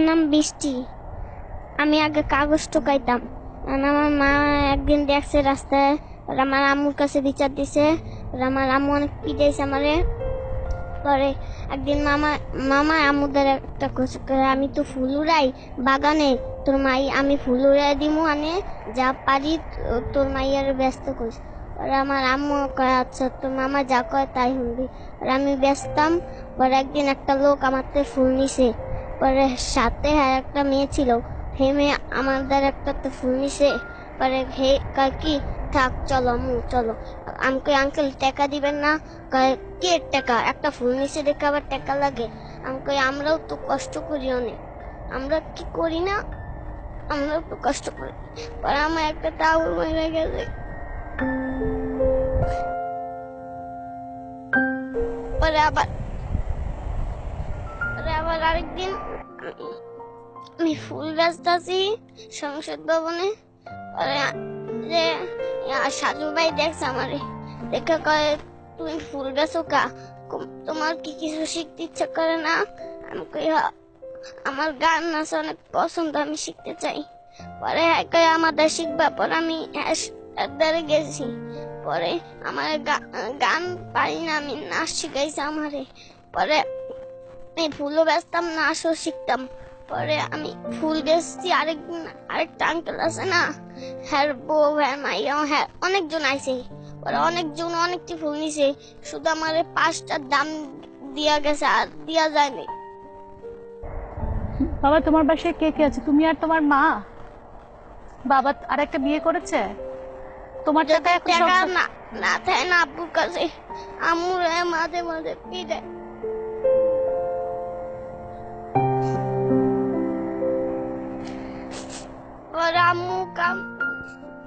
নাম বৃষ্টি। আমি আগে কাগজ ঠোকাইতাম। আমার মা একদিন দেখছে রাস্তায়, আমার আম্মুর কাছে বিচার দিছে। আমার আম্মু অনেক পিটাইছে আমারে। পরে একদিন মামা মামা আম্মুদের একটা কথা কয়, আমি তো ফুল উড়াই বাগানে, তোর মাই আমি ফুল উড়াই দিমু, আনে যা পারি তোর মাইয়ার ব্যস্ত করিস। আর আমার আম্মু কয় আচ্ছা, তোর মামা যা কয় তাই শুনবি। আর আমি ব্যস্তাম। পরে একদিন একটা লোক আমার থেকে ফুল নিছে। পরে সাথে একটা মেয়ে ছিল, হে মেয়ে আমাদের একটা তো ফুল নিছে। পরে হে কয় কি, থাক চলো আম্মু চলো। আমি কই আঙ্কেল টাকা দিবেন না? কয় কে টাকা, একটা ফুল নিচে দেখে আবার টাকা লাগে? আমি কই আমরাও তো কষ্ট করি অনেক, আমরা কি করি না, আমরাও তো কষ্ট করি। পরে আমার একটা তাও মেরে গেছে। পরে আবার আরেকদিন আমি ফুল বেচতাছি সংসদ ভবনে। পরে যে সাজু ভাই দেখছে আমারে, দেখে কয় তুমি ফুল বেচো কা, তোমার কি কিছু শিখতে ইচ্ছা করে না? আমি কই আমার গান নাচ অনেক পছন্দ, আমি শিখতে চাই। পরে কয় আমাদের শিখবা? পরে আমি একবারে গেছি। পরে আমার গান পারি না, আমি নাচ শিখাইছে আমারে। পরে আমি ফুলও বেচতাম, নাচও শিখতাম। পরে আমি ফুল বেচছি। আরেকটা আঙ্কেল আছে না, হ্যার বউ হ্যাঁ মাইয়া হ্যাঁ অনেকজন আইছে। পরে অনেকজন অনেকটি ফুল নিছে, শুধু আমার 5টার দাম দিয়া গেছে, আর দিয়া যায়নি। বাবা তোমার বাসায় কে কে আছে? তুমি আর তোমার মা? বাবা আর একটা বিয়ে করেছে? তোমার টাকা এখন টাকা সব না থাকে না আব্বুর কাছে, আম্মুর মাঝে মাঝে পিড়ে।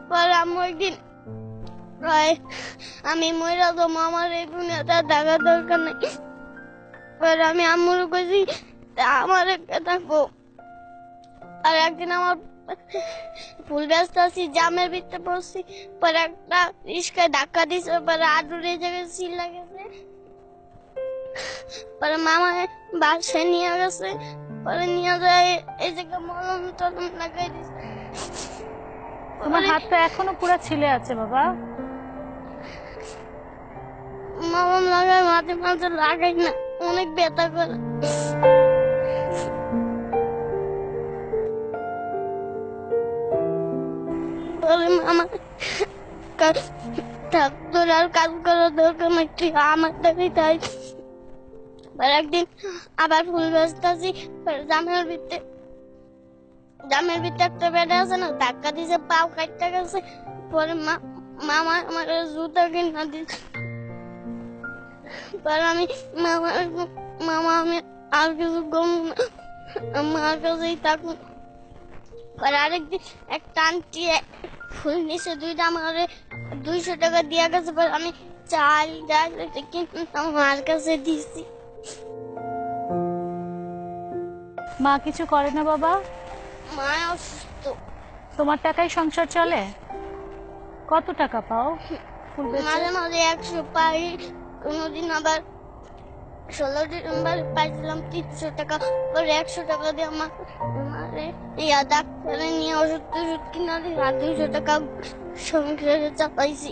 পরে আম্মু একদিন আমি মইরা তো আমার এই দুনিয়াতে টাকা দরকার নেই। পরে আমি আম্মুর কইছি আমার একটা থাকবো। আর একদিন আমার ফুল ব্যস্ত আছি, জামের ভিতরে পড়ছি। পরে একটা রিস্কায় ধাক্কা দিছে, পরে আডুরে জায়গায় সিল লাগেছে। পরে মামা বাসায় নিয়ে গেছে। পরে নিয়ে যায় এই জায়গায় মলম টলম লাগাই দিছে। তোমার হাতটা এখনো পুরো ছিলে আছে বাবা? মলম লাগাই মাঝে মাঝে লাগাই না, অনেক ব্যথা করে। মামা থাক, তোর আর কাজ করার দরকার নাই, তুই আমার টাকাই তাই। একদিন আবার ফুল বেচতেছি, জামের ভিতরে একটা বেড়া আছে না, ধাক্কা দিছে, পাও কাটতে গেছে। পরে মামা আমার জুতা কিনা দিচ্ছে। পরে আমি মামা আমি আর কিছু কম না, আমার কাছেই থাকুন। পরে আরেকদিন একটা আন্টি ফুল নিচে 2টা আমার 200 টাকা দিয়া গেছে। পরে আমি চাল ডাল কিন্তু আমার কাছে দিছি। মা কিছু করে না বাবা? মা অসুস্থ। তোমার টাকায় সংসার চলে? কত টাকা পাও ফুল বেচে? মাঝে মাঝে 100 পাই, কোনোদিন আবার 16 ডিসেম্বর পাইছিলাম 300 টাকা। পরে 100 টাকা দিয়ে আমারে ডাক্তারে নিয়ে ওষুধ টষুধ কিনা দিয়ে 200 টাকা সংসারে চাপাইছি।